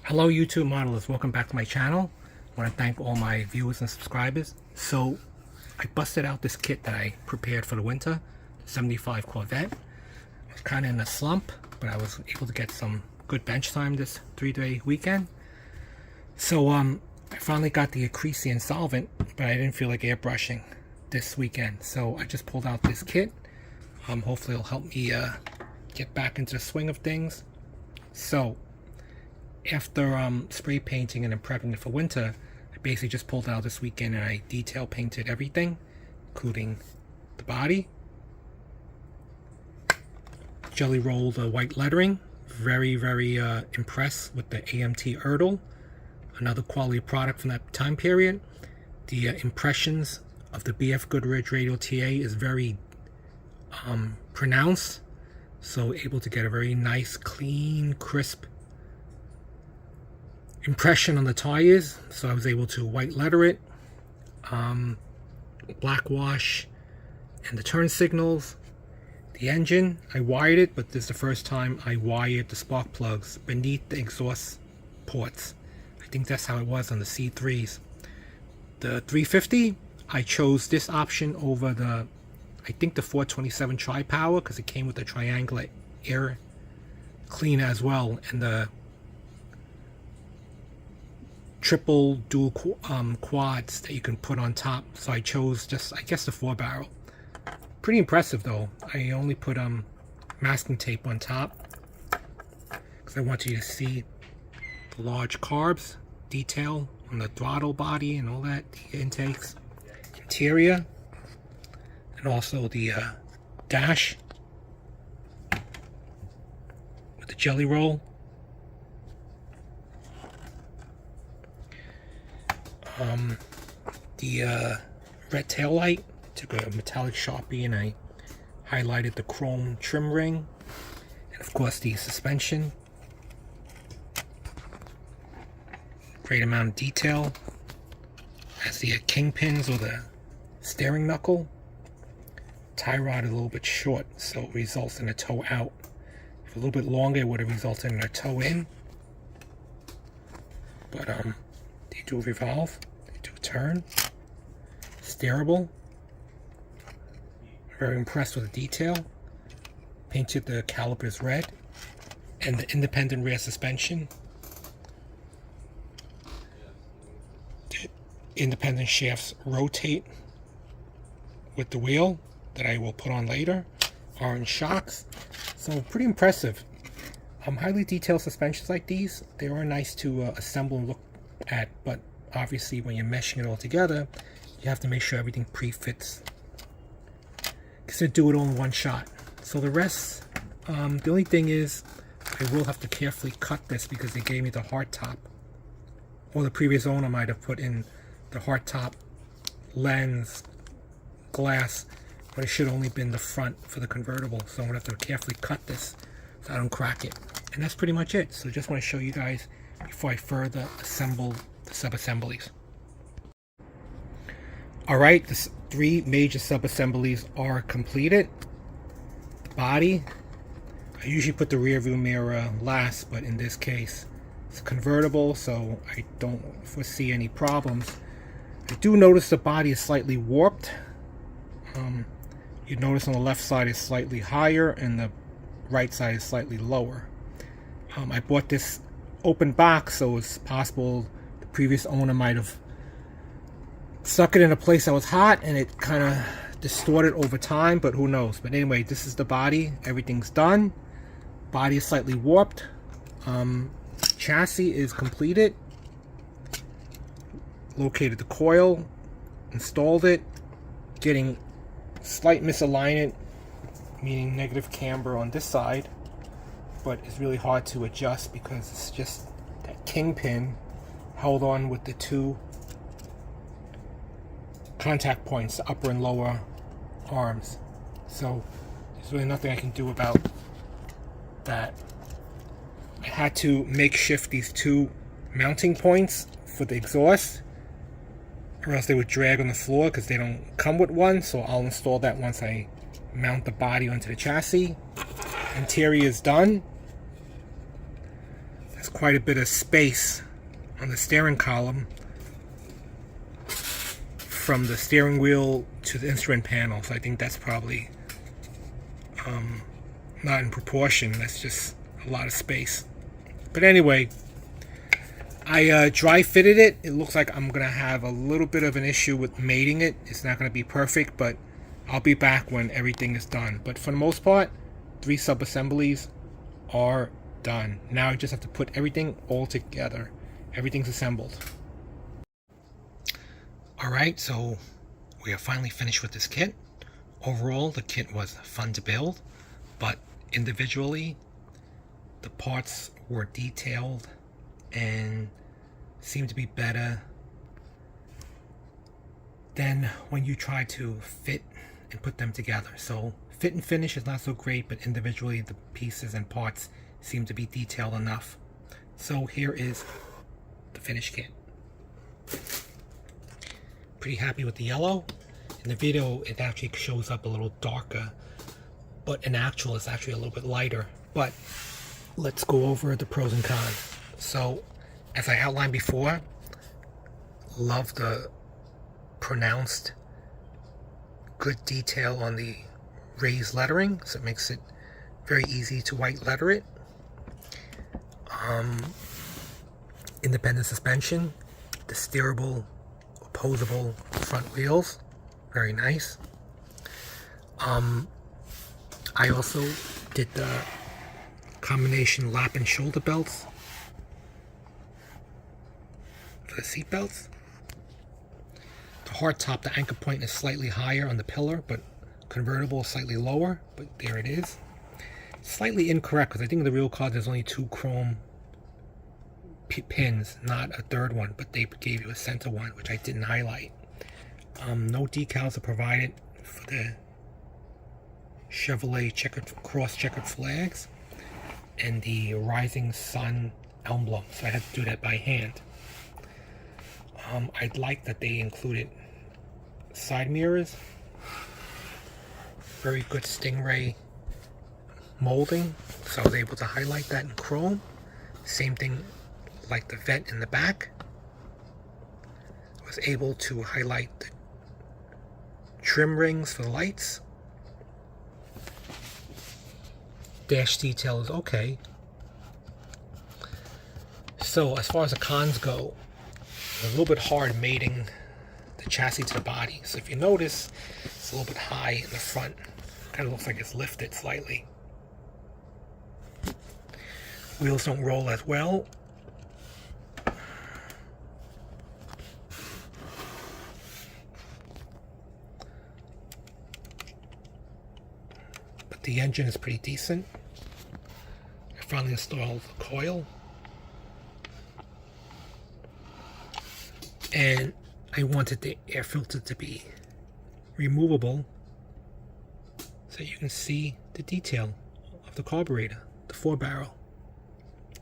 Hello YouTube modelers, welcome back to my channel. I want to thank all my viewers and subscribers. So I busted out this kit that I prepared for the winter, 75 Corvette. I was kind of in a slump, but I was able to get some good bench time this 3-day weekend. So I finally got the Accretion solvent, but I didn't feel like airbrushing this weekend. So I just pulled out this kit. Hopefully it'll help me get back into the swing of things. So after spray painting and then prepping it for winter, I basically just pulled out this weekend and I detail painted everything, including the body. Jelly rolled white lettering. Very impressed with the AMT ERTL, another quality product from that time period. The impressions of the BF Goodrich Radial TA is very pronounced, so able to get a very nice, clean, crisp impression on the tires. So I was able to white letter it, black wash and the turn signals. The engine, I wired it, but this is the first time I wired the spark plugs beneath the exhaust ports. I think that's how it was on the C3s. The 350, I chose this option over the, I think the 427 tri-power, because it came with the triangular air cleaner as well, and the triple dual quads that you can put on top. So I chose just, I guess, the 4-barrel. Pretty impressive though. I only put masking tape on top because I want you to see the large carbs detail on the throttle body and all that, the intakes, interior, and also the dash with the jelly roll. The red tail light, took a metallic Sharpie and I highlighted the chrome trim ring, and of course the suspension. Great amount of detail as the kingpins or the steering knuckle. Tie rod is a little bit short, so it results in a toe out. If a little bit longer, it would have resulted in a toe in. But they do revolve, they do turn. Steerable. Very impressed with the detail. Painted the calipers red, and the independent rear suspension. The independent shafts rotate with the wheel that I will put on later. Orange shocks. So pretty impressive. Highly detailed suspensions like these, they are nice to assemble and look at, but obviously when you're meshing it all together, you have to make sure everything pre-fits, because they do it all in one shot. So the rest, the only thing is I will have to carefully cut this because they gave me the hard top, or the previous owner might have put in the hard top lens glass, but it should only been the front for the convertible. So I'm gonna have to carefully cut this so I don't crack it. And that's pretty much it. So just want to show you guys before I further assemble the sub-assemblies. Alright, the 3 major sub-assemblies are completed. The body, I usually put the rear view mirror last, but in this case it's convertible, so I don't foresee any problems. I do notice the body is slightly warped. You notice on the left side is slightly higher and the right side is slightly lower. I bought this open box, so it's possible the previous owner might have stuck it in a place that was hot and it kind of distorted over time, but who knows. But anyway, this is the body. Everything's done. Body is slightly warped. Chassis is completed. Located the coil, installed it, getting slight misalignment, meaning negative camber on this side, but it's really hard to adjust because it's just that kingpin held on with the 2 contact points, the upper and lower arms. So there's really nothing I can do about that. I had to makeshift these 2 mounting points for the exhaust, or else they would drag on the floor because they don't come with one. So I'll install that once I mount the body onto the chassis. Interior is done. There's quite a bit of space on the steering column from the steering wheel to the instrument panel, so I think that's probably not in proportion. That's just a lot of space. But anyway, I dry fitted it. It looks like I'm gonna have a little bit of an issue with mating it. It's not gonna be perfect, but I'll be back when everything is done. But for the most part, 3 sub-assemblies are done. Now I just have to put everything all together. Everything's assembled. Alright, so we are finally finished with this kit. Overall, the kit was fun to build, but individually, the parts were detailed and seemed to be better than when you try to fit and put them together. So fit and finish is not so great, but individually the pieces and parts seem to be detailed enough. So here is the finished kit. Pretty happy with the yellow. In the video it actually shows up a little darker, but in actual it's actually a little bit lighter. But let's go over the pros and cons. So as I outlined before, love the pronounced good detail on the raised lettering, so it makes it very easy to white letter it. Independent suspension, the steerable, opposable front wheels, very nice. I also did the combination lap and shoulder belts for the seat belts. The hardtop, the anchor point is slightly higher on the pillar, but convertible is slightly lower, but there it is. Slightly incorrect, because I think in the real car there's only 2 chrome pins, not a third one, but they gave you a center one, which I didn't highlight. No decals are provided for the Chevrolet cross-checkered flags and the rising sun emblem, so I had to do that by hand. I'd like that they included side mirrors, very good Stingray molding, so I was able to highlight that in chrome. Same thing like the vent in the back. I was able to highlight the trim rings for the lights. Dash detail is okay. So as far as the cons go, it's a little bit hard mating the chassis to the body. So if you notice, it's a little bit high in the front. Kind of looks like it's lifted slightly. Wheels don't roll as well. But the engine is pretty decent. I finally installed the coil. And I wanted the air filter to be removable so you can see the detail of the carburetor, the 4-barrel.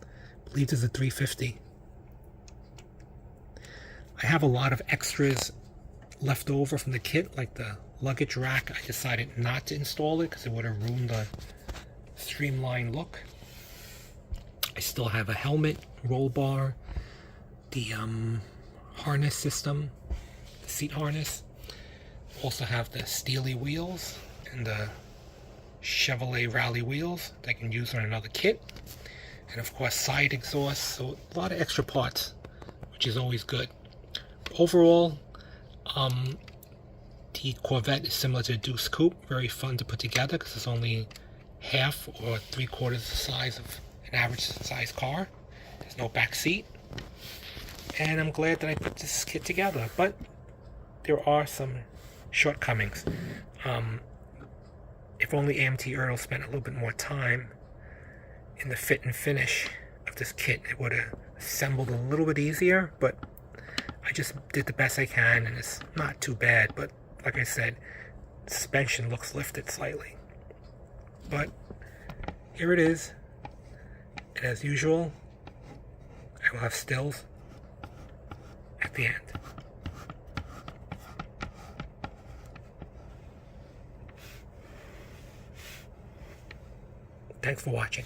I believe this is a 350. I have a lot of extras left over from the kit, like the luggage rack. I decided not to install it because it would have ruined the streamlined look. I still have a helmet, roll bar, the harness system, the seat harness. Also have the Steely wheels and the Chevrolet Rally wheels that I can use on another kit. And of course side exhaust, so a lot of extra parts, which is always good. Overall, the Corvette is similar to the Deuce Coupe, very fun to put together because it's only half or 3/4 the size of an average size car. There's no back seat. And I'm glad that I put this kit together, but there are some shortcomings. If only AMT ERTL spent a little bit more time in the fit and finish of this kit, it would have assembled a little bit easier, but I just did the best I can, and it's not too bad. But like I said, the suspension looks lifted slightly. But here it is, and as usual, I will have stills at the end. Thanks for watching.